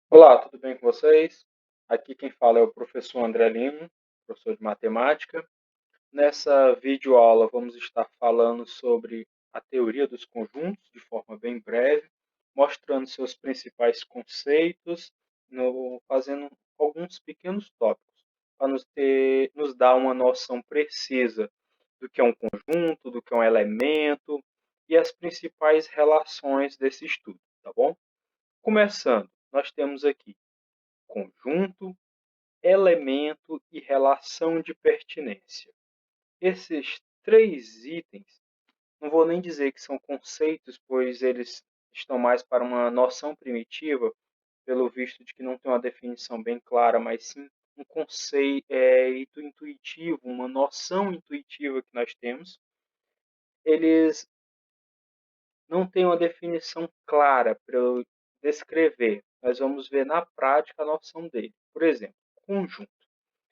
Olá, tudo bem com vocês? Aqui quem fala é o professor André Lima, professor de matemática. Nessa videoaula vamos estar falando sobre a teoria dos conjuntos de forma bem breve, mostrando seus principais conceitos, fazendo alguns pequenos tópicos, para nos dar uma noção precisa do que é um conjunto, do que é um elemento e as principais relações desse estudo, tá bom? Começando, nós temos aqui conjunto, elemento e relação de pertinência. Esses três itens, não vou nem dizer que são conceitos, pois eles estão mais para uma noção primitiva, pelo visto de que não tem uma definição bem clara, mas sim um conceito intuitivo, uma noção intuitiva que nós temos. Eles não têm uma definição clara para eu descrever. Nós vamos ver na prática a noção dele. Por exemplo, conjunto.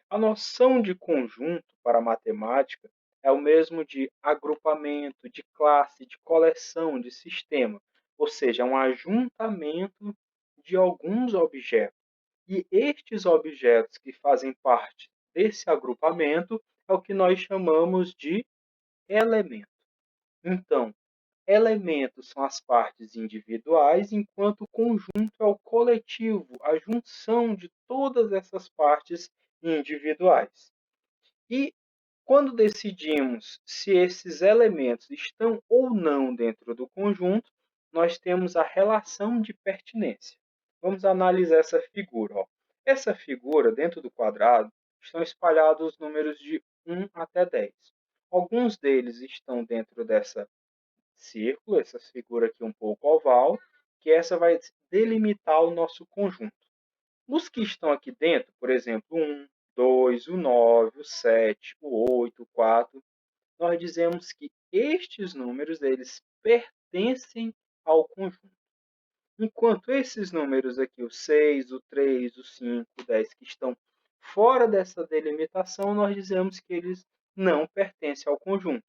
A noção de conjunto para a matemática é o mesmo de agrupamento, de classe, de coleção, de sistema, ou seja, é um ajuntamento de alguns objetos. E estes objetos que fazem parte desse agrupamento é o que nós chamamos de elemento. Então, elementos são as partes individuais, enquanto o conjunto é o coletivo, a junção de todas essas partes individuais. E quando decidimos se esses elementos estão ou não dentro do conjunto, nós temos a relação de pertinência. Vamos analisar essa figura. Ó. Essa figura, dentro do quadrado, estão espalhados os números de 1 até 10. Alguns deles estão dentro dessa círculo, essa figura aqui um pouco oval, que essa vai delimitar o nosso conjunto. Os que estão aqui dentro, por exemplo, o 1, 2, o 9, o 7, o 8, o 4, nós dizemos que estes números eles pertencem ao conjunto. Enquanto esses números aqui, o 6, o 3, o 5, o 10, que estão fora dessa delimitação, nós dizemos que eles não pertencem ao conjunto.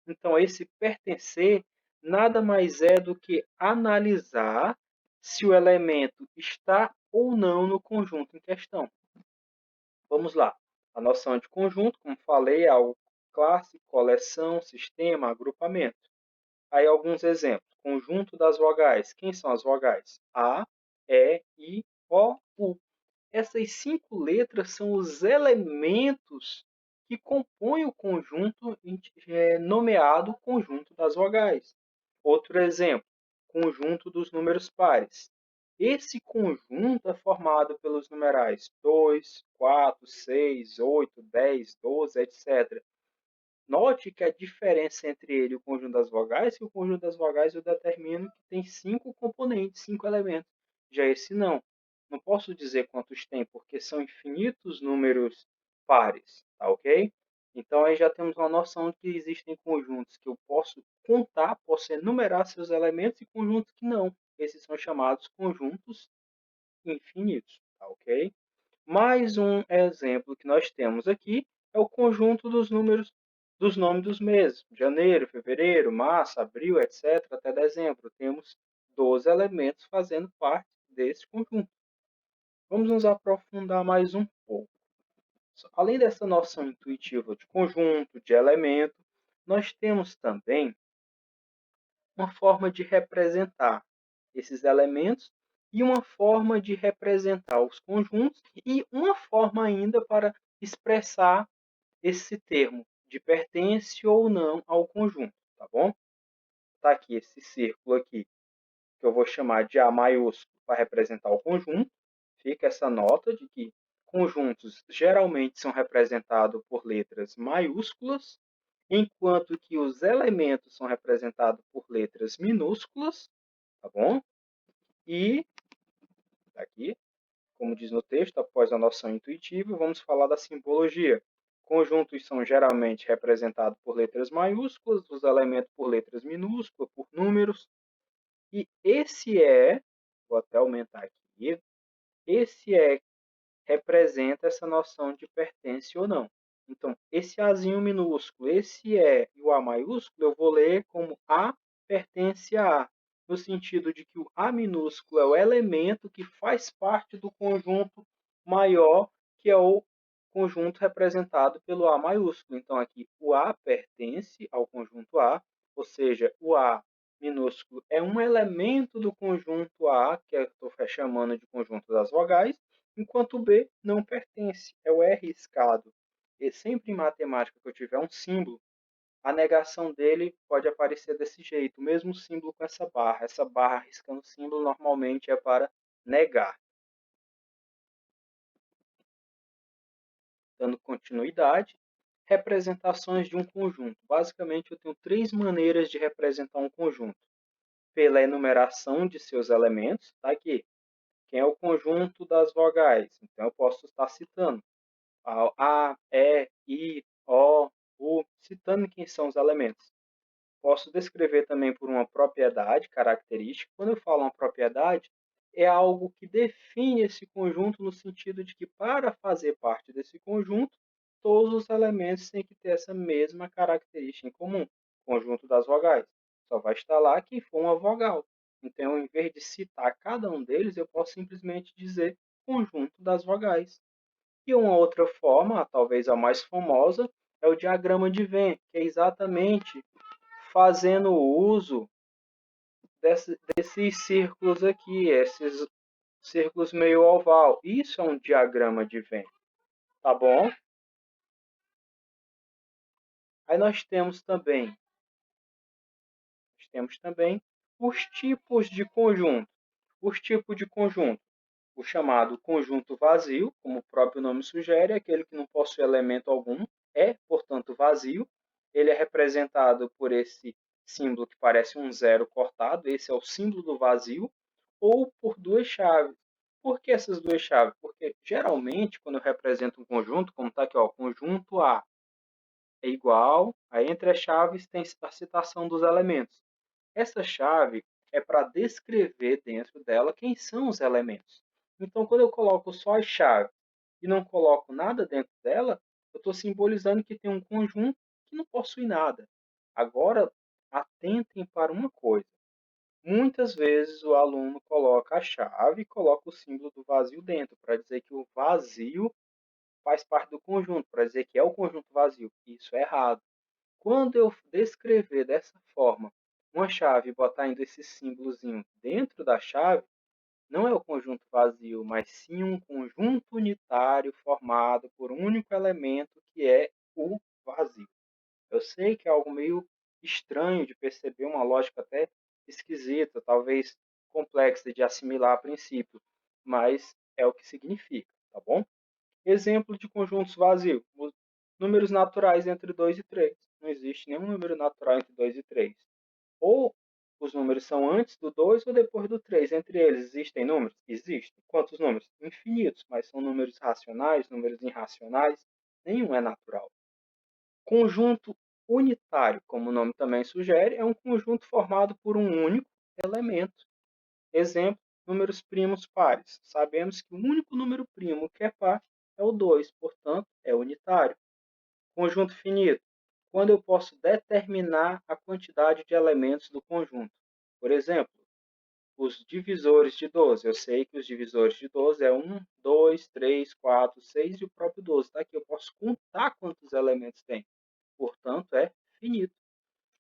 Então, esse pertencer nada mais é do que analisar se o elemento está ou não no conjunto em questão. Vamos lá. A noção de conjunto, como falei, é algo classe, coleção, sistema, agrupamento. Aí alguns exemplos. Conjunto das vogais. Quem são as vogais? A, E, I, O, U. Essas 5 letras são os elementos que compõem o conjunto nomeado conjunto das vogais. Outro exemplo, conjunto dos números pares. Esse conjunto é formado pelos numerais 2, 4, 6, 8, 10, 12, etc. Note que a diferença entre ele e o conjunto das vogais é que o conjunto das vogais eu determino que tem 5 componentes, 5 elementos. Já esse não. Não posso dizer quantos tem, porque são infinitos números pares, tá ok? Então aí já temos uma noção de que existem conjuntos que eu posso contar, posso enumerar seus elementos e conjuntos que não. Esses são chamados conjuntos infinitos, tá ok? Mais um exemplo que nós temos aqui é o conjunto dos números dos nomes dos meses. Janeiro, fevereiro, março, abril, etc., até dezembro. Temos 12 elementos fazendo parte desse conjunto. Vamos nos aprofundar mais um pouco. Além dessa noção intuitiva de conjunto, de elemento, nós temos também uma forma de representar esses elementos e uma forma de representar os conjuntos e uma forma ainda para expressar esse termo de pertence ou não ao conjunto, tá bom? Tá aqui esse círculo aqui, que eu vou chamar de A maiúsculo para representar o conjunto. Fica essa nota de que conjuntos geralmente são representados por letras maiúsculas, enquanto que os elementos são representados por letras minúsculas, tá bom? E aqui, como diz no texto, após a noção intuitiva, vamos falar da simbologia. Conjuntos são geralmente representados por letras maiúsculas, os elementos por letras minúsculas, por números. E vou até aumentar aqui, representa essa noção de pertence ou não. Então, esse Azinho minúsculo, esse E e o A maiúsculo, eu vou ler como A pertence a A. no sentido de que o A minúsculo é o elemento que faz parte do conjunto maior, que é o conjunto representado pelo A maiúsculo. Então, aqui, o A pertence ao conjunto A, ou seja, o A minúsculo é um elemento do conjunto A, que eu estou chamando de conjunto das vogais, enquanto o B não pertence, é o R escalado. E sempre em matemática que eu tiver um símbolo, a negação dele pode aparecer desse jeito, o mesmo símbolo com essa barra. Essa barra riscando o símbolo normalmente é para negar. Dando continuidade, representações de um conjunto. Basicamente, eu tenho três maneiras de representar um conjunto. Pela enumeração de seus elementos, está aqui. Quem é o conjunto das vogais? Então, eu posso estar citando A, E, I, O, U, citando quem são os elementos. Posso descrever também por uma propriedade característica. Quando eu falo uma propriedade, é algo que define esse conjunto no sentido de que, para fazer parte desse conjunto, todos os elementos têm que ter essa mesma característica em comum, conjunto das vogais. Só vai estar lá quem for uma vogal. Então, em vez de citar cada um deles, eu posso simplesmente dizer conjunto das vogais. E uma outra forma, talvez a mais famosa, é o diagrama de Venn, que é exatamente fazendo uso desses círculos aqui, esses círculos meio oval. Isso é um diagrama de Venn, tá bom? Aí nós temos também os tipos de conjunto. Os tipos de conjunto. O chamado conjunto vazio, como o próprio nome sugere, é aquele que não possui elemento algum, é, portanto, vazio. Ele é representado por esse símbolo que parece um zero cortado, esse é o símbolo do vazio, ou por duas chaves. Por que essas duas chaves? Porque, geralmente, quando eu represento um conjunto, como está aqui, ó, conjunto A é igual, aí entre as chaves tem a citação dos elementos. Essa chave é para descrever dentro dela quem são os elementos. Então, quando eu coloco só a chave e não coloco nada dentro dela, eu estou simbolizando que tem um conjunto que não possui nada. Agora, atentem para uma coisa. Muitas vezes o aluno coloca a chave e coloca o símbolo do vazio dentro, para dizer que o vazio faz parte do conjunto, para dizer que é o conjunto vazio. Isso é errado. Quando eu descrever dessa forma uma chave e botar ainda esse símbolozinho dentro da chave, não é o conjunto vazio, mas sim um conjunto unitário formado por um único elemento que é o vazio. Eu sei que é algo meio estranho de perceber, uma lógica até esquisita, talvez complexa de assimilar a princípio, mas é o que significa, tá bom? Exemplo de conjuntos vazios. Os números naturais entre 2 e 3. Não existe nenhum número natural entre 2 e 3. Ou os números são antes do 2 ou depois do 3. Entre eles existem números? Existem. Quantos números? Infinitos, mas são números racionais, números irracionais. Nenhum é natural. Conjunto unitário, como o nome também sugere, é um conjunto formado por um único elemento. Exemplo, números primos pares. Sabemos que o único número primo que é par é o 2, portanto, é unitário. Conjunto finito. Quando eu posso determinar a quantidade de elementos do conjunto. Por exemplo, os divisores de 12. Eu sei que os divisores de 12 é 1, 2, 3, 4, 6 e o próprio 12. Tá aqui, eu posso contar quantos elementos tem. Portanto, é finito.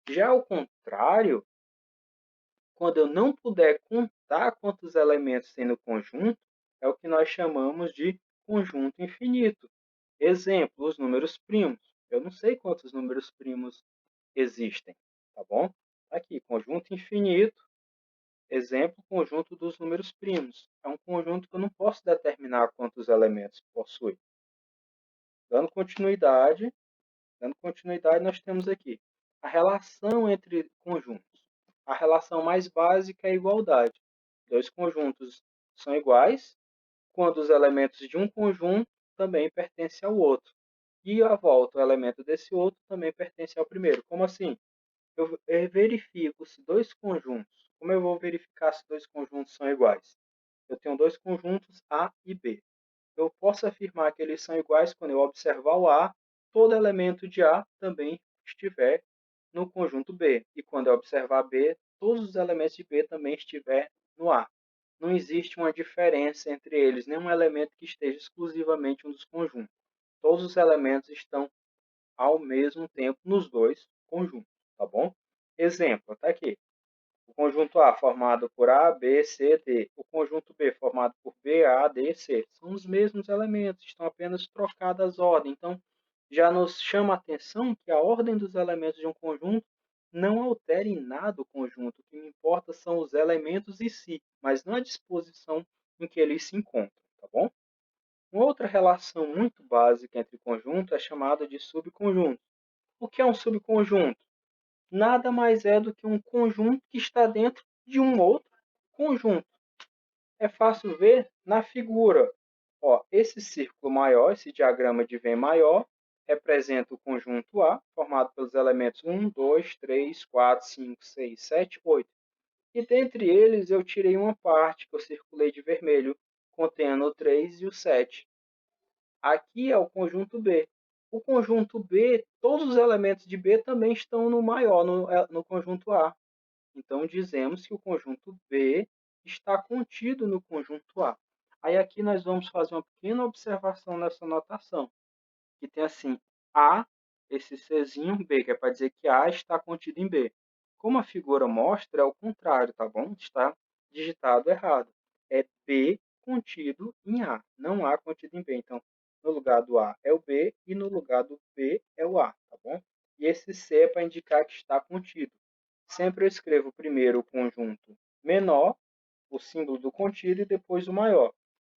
Já ao contrário, quando eu não puder contar quantos elementos tem no conjunto, é o que nós chamamos de conjunto infinito. Exemplo, os números primos. Eu não sei quantos números primos existem, tá bom? Aqui, conjunto infinito, exemplo, conjunto dos números primos. É um conjunto que eu não posso determinar quantos elementos possui. Dando continuidade, nós temos aqui a relação entre conjuntos. A relação mais básica é a igualdade. Dois conjuntos são iguais quando os elementos de um conjunto também pertencem ao outro. E a volta, o elemento desse outro também pertence ao primeiro. Como assim? Eu verifico se dois conjuntos. Como eu vou verificar se dois conjuntos são iguais? Eu tenho dois conjuntos A e B. Eu posso afirmar que eles são iguais quando eu observar o A, todo elemento de A também estiver no conjunto B. E quando eu observar B, todos os elementos de B também estiver no A. Não existe uma diferença entre eles, nenhum elemento que esteja exclusivamente em um dos conjuntos. Todos os elementos estão ao mesmo tempo nos dois conjuntos, tá bom? Exemplo, está aqui. O conjunto A formado por A, B, C, D. O conjunto B formado por B, A, D, C. São os mesmos elementos, estão apenas trocadas as ordens. Então, já nos chama a atenção que a ordem dos elementos de um conjunto não altera em nada o conjunto. O que me importa são os elementos em si, mas não a disposição em que eles se encontram, tá bom? Uma outra relação muito básica entre conjuntos é chamada de subconjunto. O que é um subconjunto? Nada mais é do que um conjunto que está dentro de um outro conjunto. É fácil ver na figura. Ó, esse círculo maior, esse diagrama de Venn maior, representa o conjunto A, formado pelos elementos 1, 2, 3, 4, 5, 6, 7, 8. E dentre eles eu tirei uma parte que eu circulei de vermelho, contendo o 3 e o 7. Aqui é o conjunto B. O conjunto B, todos os elementos de B também estão no maior, no conjunto A. Então, dizemos que o conjunto B está contido no conjunto A. Aí aqui nós vamos fazer uma pequena observação nessa notação, que tem assim, A, esse Czinho, B, que é para dizer que A está contido em B. Como a figura mostra, é o contrário, tá bom? Está digitado errado. É B contido em A, não A contido em B. Então, no lugar do A é o B e no lugar do B é o A, tá bom? E esse C é para indicar que está contido. Sempre eu escrevo primeiro o conjunto menor, o símbolo do contido, e depois o maior.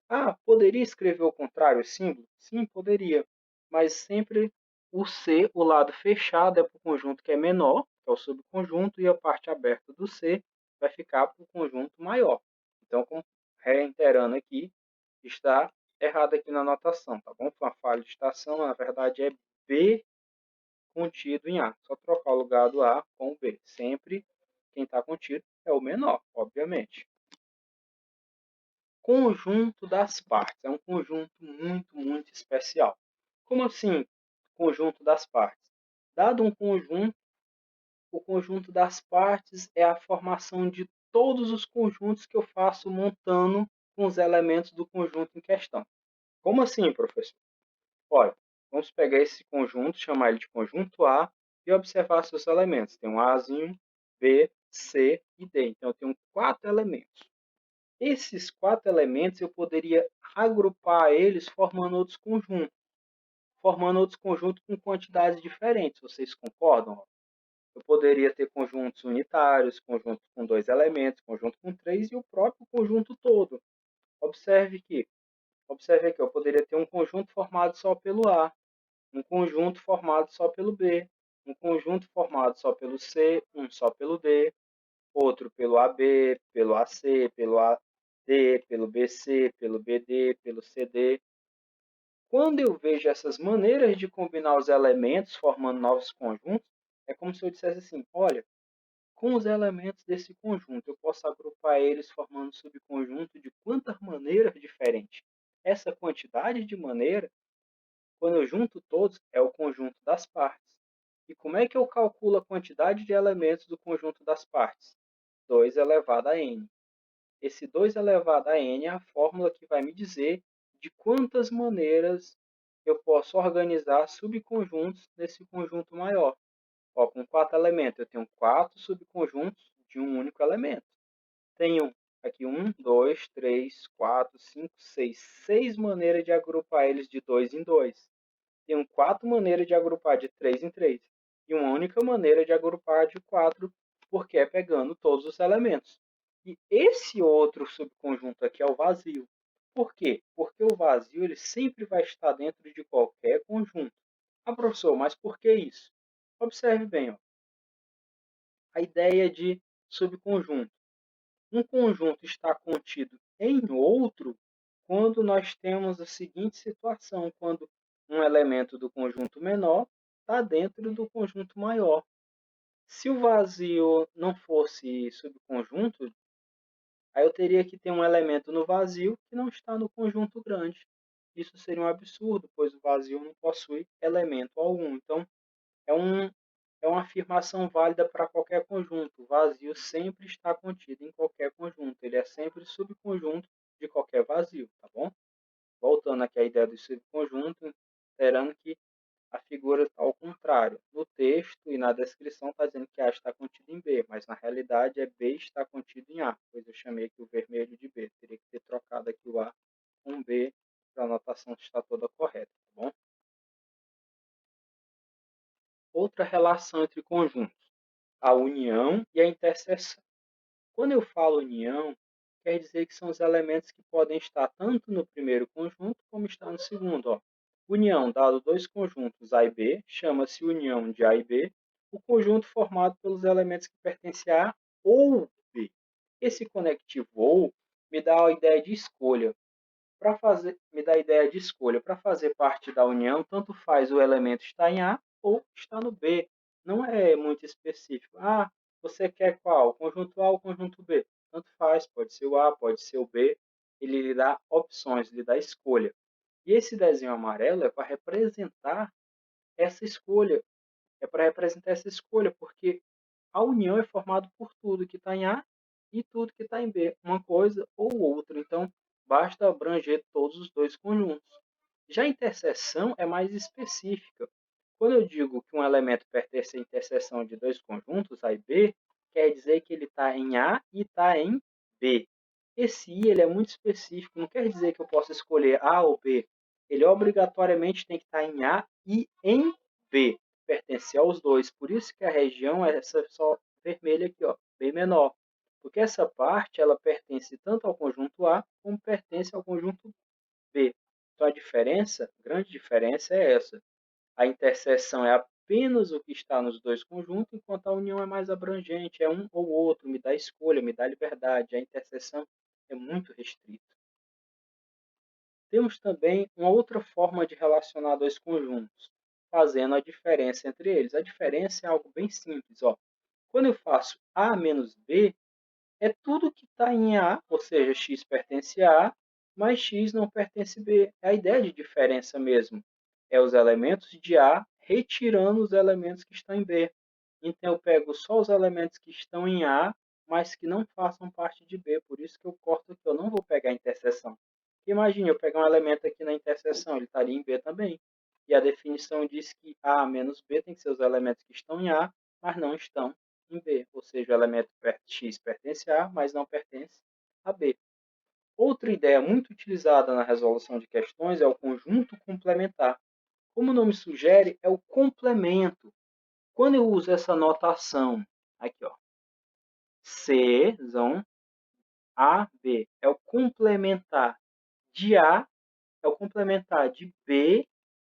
Ah, poderia escrever o contrário, o símbolo? Sim, poderia. Mas sempre o C, o lado fechado, é para o conjunto que é menor, que é o subconjunto, e a parte aberta do C vai ficar para o conjunto maior. Então, reiterando aqui, está errado aqui na anotação, tá bom? Foi uma falha de estação, na verdade é B contido em A. Só trocar o lugar do A com o B. Sempre quem está contido é o menor, obviamente. Conjunto das partes. É um conjunto muito especial. Como assim, conjunto das partes? Dado um conjunto, o conjunto das partes é a formação de todos os conjuntos que eu faço montando com os elementos do conjunto em questão. Como assim, professor? Olha, vamos pegar esse conjunto, chamar ele de conjunto A e observar seus elementos. Tem um Azinho, B, C e D. Então, eu tenho 4 elementos. Esses 4 elementos eu poderia agrupar eles formando outros conjuntos com quantidades diferentes. Vocês concordam? Eu poderia ter conjuntos unitários, conjunto com 2 elementos, conjunto com 3 e o próprio conjunto todo. Observe aqui, eu poderia ter um conjunto formado só pelo A, um conjunto formado só pelo B, um conjunto formado só pelo C, um só pelo D, outro pelo AB, pelo AC, pelo AD, pelo BC, pelo BD, pelo CD. Quando eu vejo essas maneiras de combinar os elementos formando novos conjuntos, é como se eu dissesse assim, olha, com os elementos desse conjunto, eu posso agrupar eles formando subconjunto de quantas maneiras diferentes. Essa quantidade de maneiras, quando eu junto todos, é o conjunto das partes. E como é que eu calculo a quantidade de elementos do conjunto das partes? 2 elevado a n. Esse 2 elevado a n é a fórmula que vai me dizer de quantas maneiras eu posso organizar subconjuntos nesse conjunto maior. Ó, com 4 elementos, eu tenho 4 subconjuntos de um único elemento. Tenho aqui 1, 2, 3, 4, 5, 6. 6 maneiras de agrupar eles de 2 em 2. Tenho 4 maneiras de agrupar de 3 em 3. E uma única maneira de agrupar de 4, porque é pegando todos os elementos. E esse outro subconjunto aqui é o vazio. Por quê? Porque o vazio ele sempre vai estar dentro de qualquer conjunto. Ah, professor, mas por que isso? Observe bem, ó, a ideia de subconjunto. Um conjunto está contido em outro quando nós temos a seguinte situação, quando um elemento do conjunto menor está dentro do conjunto maior. Se o vazio não fosse subconjunto, aí eu teria que ter um elemento no vazio que não está no conjunto grande. Isso seria um absurdo, pois o vazio não possui elemento algum. Então, é é uma afirmação válida para qualquer conjunto. O vazio sempre está contido em qualquer conjunto. Ele é sempre subconjunto de qualquer vazio, tá bom? Voltando aqui à ideia do subconjunto, considerando que a figura está ao contrário. No texto e na descrição está dizendo que A está contido em B, mas na realidade é B está contido em A, pois eu chamei aqui o vermelho de B. Teria que ter trocado aqui o A com B para a anotação estar toda correta, tá bom? Outra relação entre conjuntos, a união e a interseção. Quando eu falo união, quer dizer que são os elementos que podem estar tanto no primeiro conjunto como está no segundo. Ó. União, dado dois conjuntos A e B, chama-se união de A e B, o conjunto formado pelos elementos que pertencem a A ou B. Esse conectivo ou me dá a ideia de escolha. Para fazer parte da união, tanto faz o elemento estar em A ou estar no B. Não é muito específico. Ah, você quer qual? O conjunto A ou o conjunto B? Tanto faz, pode ser o A, pode ser o B. Ele lhe dá opções, lhe dá escolha. E esse desenho amarelo é para representar essa escolha. Porque a união é formada por tudo que está em A e tudo que está em B, uma coisa ou outra. Então, basta abranger todos os dois conjuntos. Já a interseção é mais específica. Quando eu digo que um elemento pertence à interseção de dois conjuntos, A e B, quer dizer que ele está em A e está em B. Esse I ele é muito específico, não quer dizer que eu possa escolher A ou B. Ele obrigatoriamente tem que estar em A e em B, pertencer aos dois. Por isso que a região é essa só vermelha aqui, ó, bem menor. Porque essa parte ela pertence tanto ao conjunto A como pertence ao conjunto B. Então a diferença, a grande diferença é essa. A interseção é apenas o que está nos dois conjuntos, enquanto a união é mais abrangente, é um ou outro, me dá escolha, me dá liberdade. A interseção é muito restrita. Temos também uma outra forma de relacionar dois conjuntos, fazendo a diferença entre eles. A diferença é algo bem simples. Ó. Quando eu faço A menos B, é tudo que está em A, ou seja, x pertence a A, mas x não pertence a B. É a ideia de diferença mesmo. É os elementos de A retirando os elementos que estão em B. Então, eu pego só os elementos que estão em A, mas que não façam parte de B. Por isso que eu corto aqui. Eu não vou pegar a interseção. Imagine eu pegar um elemento aqui na interseção, ele estaria em B também. E a definição diz que A menos B tem que ser os elementos que estão em A, mas não estão em B. Ou seja, o elemento X pertence a A, mas não pertence a B. Outra ideia muito utilizada na resolução de questões é o conjunto complementar. Como o nome sugere, é o complemento. Quando eu uso essa notação, aqui ó, C, A, B, é o complementar de A, é o complementar de B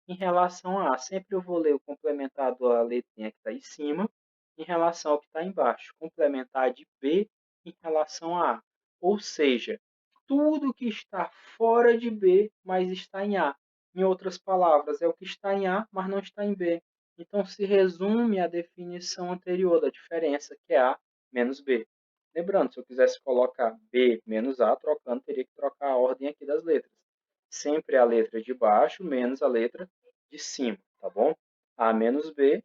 em relação a A. Sempre eu vou ler o complementar da letrinha que está em cima em relação ao que está embaixo. Complementar de B em relação a A. Ou seja, tudo que está fora de B, mas está em A. Em outras palavras, é o que está em A, mas não está em B. Então, se resume a definição anterior da diferença, que é A menos B. Lembrando, se eu quisesse colocar B menos A, trocando, teria que trocar a ordem aqui das letras. Sempre a letra de baixo menos a letra de cima, tá bom? A menos B,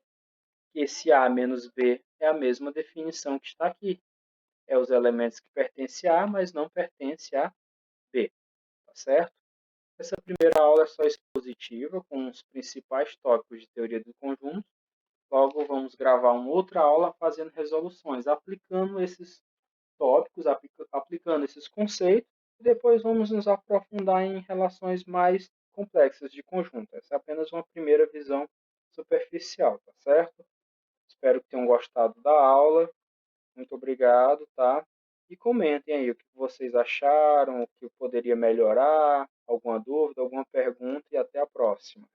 que esse A menos B é a mesma definição que está aqui. É os elementos que pertencem a A, mas não pertencem a B, tá certo? Essa primeira aula é só expositiva, com os principais tópicos de teoria do conjunto. Logo, vamos gravar uma outra aula fazendo resoluções, aplicando esses tópicos, aplicando esses conceitos, e depois vamos nos aprofundar em relações mais complexas de conjunto. Essa é apenas uma primeira visão superficial, tá certo? Espero que tenham gostado da aula. Muito obrigado, tá? E comentem aí o que vocês acharam, o que poderia melhorar, alguma dúvida, alguma pergunta e até a próxima.